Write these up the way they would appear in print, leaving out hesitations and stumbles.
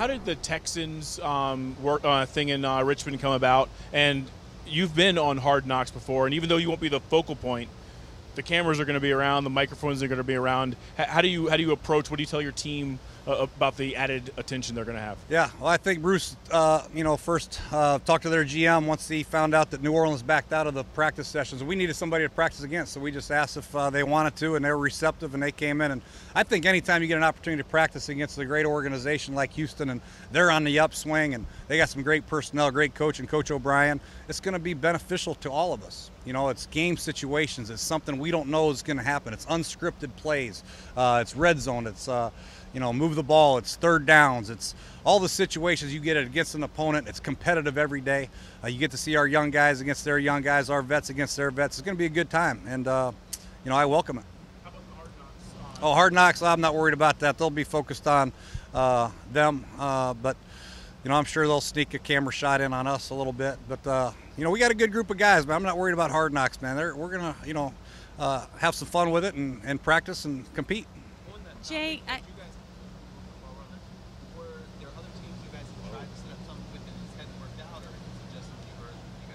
did the Texans work thing in Richmond come about? And you've been on Hard Knocks before, and even though you won't be the focal point, the cameras are going to be around, the microphones are going to be around. How do you approach? What do you tell your team about the added attention they're going to have? Yeah, well, I think Bruce, first talked to their GM once he found out that New Orleans backed out of the practice sessions. We needed somebody to practice against, so we just asked if they wanted to, and they were receptive, and they came in. And I think anytime you get an opportunity to practice against a great organization like Houston, and they're on the upswing, and they got some great personnel, great coach, and Coach O'Brien, it's going to be beneficial to all of us. You know, it's game situations. It's something we don't know is going to happen. It's unscripted plays. It's red zone. It's move the ball. It's third downs. It's all the situations you get against an opponent. It's competitive every day. You get to see our young guys against their young guys, our vets against their vets. It's going to be a good time, and I welcome it. How about the Hard Knocks? Hard Knocks, I'm not worried about that. They'll be focused on them, but I'm sure they'll sneak a camera shot in on us a little bit. But we got a good group of guys, but I'm not worried about Hard Knocks, man. We're gonna have some fun with it and practice and compete. Jay,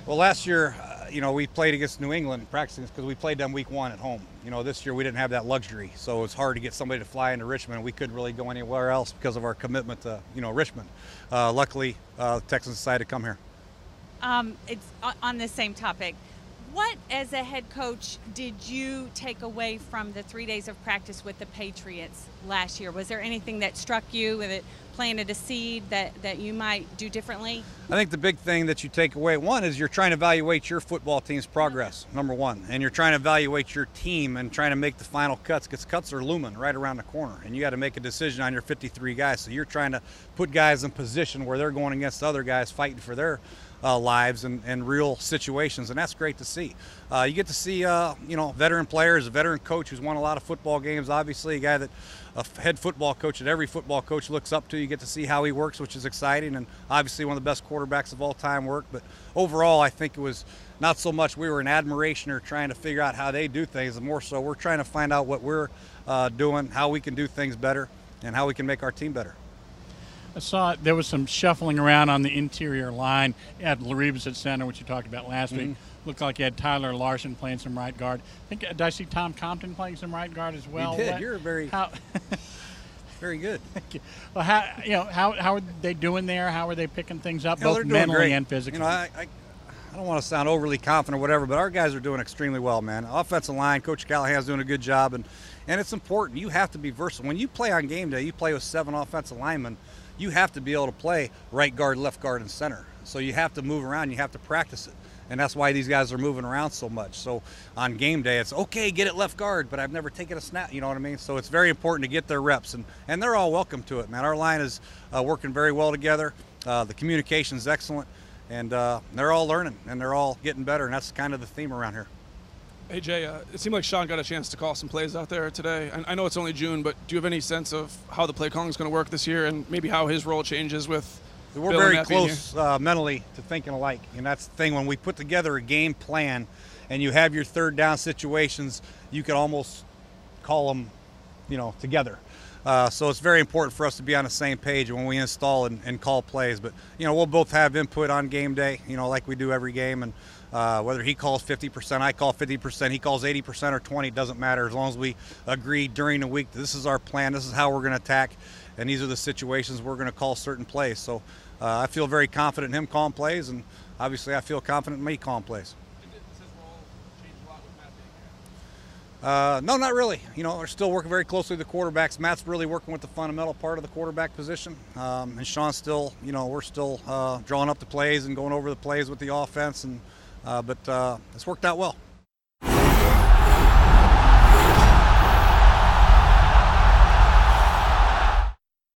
Well, last year, we played against New England practicing because we played them week 1 at home. This year we didn't have that luxury, so it's hard to get somebody to fly into Richmond. We couldn't really go anywhere else because of our commitment to, Richmond. Luckily, the Texans decided to come here. it's on the same topic. What, as a head coach, did you take away from the 3 days of practice with the Patriots last year? Was there anything that struck you that planted a seed that you might do differently? I think the big thing that you take away, one, is you're trying to evaluate your football team's progress, number one. And you're trying to evaluate your team and trying to make the final cuts, because cuts are looming right around the corner. And you got to make a decision on your 53 guys. So you're trying to put guys in position where they're going against other guys fighting for their lives and real situations, and that's great to see. You get to see veteran players, a veteran coach who's won a lot of football games, obviously a guy that a head football coach that every football coach looks up to. You get to see how he works, which is exciting, and obviously one of the best quarterbacks of all time work. But overall, I think it was not so much we were in admiration or trying to figure out how they do things, more so we're trying to find out what we're doing, how we can do things better, and how we can make our team better. I saw there was some shuffling around on the interior line. You had Laribas at center, which you talked about last week. Looked like you had Tyler Larson playing some right guard. Did I see Tom Compton playing some right guard as well? You did. You're very good. Thank you. Well, how are they doing there? How are they picking things up, both they're doing mentally great. and physically? I don't want to sound overly confident or whatever, but our guys are doing extremely well, man. Offensive line, Coach Callahan's doing a good job, and it's important. You have to be versatile. When you play on game day, you play with 7 offensive linemen. You have to be able to play right guard, left guard, and center. So you have to move around. You have to practice it. And that's why these guys are moving around so much. So on game day, it's okay, get it left guard, but I've never taken a snap, you know what I mean? So it's very important to get their reps, and they're all welcome to it, man. Our line is working very well together. The communication's excellent, and they're all learning, and they're all getting better, and that's kind of the theme around here. Hey, Jay, it seemed like Sean got a chance to call some plays out there today. I know it's only June, but do you have any sense of how the play calling is going to work this year, and maybe how his role changes with We're Bill very and Matt being close mentally to thinking alike, and that's the thing. When we put together a game plan and you have your third down situations, you can almost call them, together. So it's very important for us to be on the same page when we install and call plays. But, we'll both have input on game day, like we do every game. And whether he calls 50%, I call 50%, he calls 80% or 20, it doesn't matter. As long as we agree during the week, this is our plan, this is how we're going to attack, and these are the situations we're going to call certain plays. So I feel very confident in him calling plays, and obviously I feel confident in me calling plays. Does his role change a lot with Matt being here? No, not really. We're still working very closely with the quarterbacks. Matt's really working with the fundamental part of the quarterback position. And Sean's still, we're still drawing up the plays and going over the plays with the offense. But it's worked out well.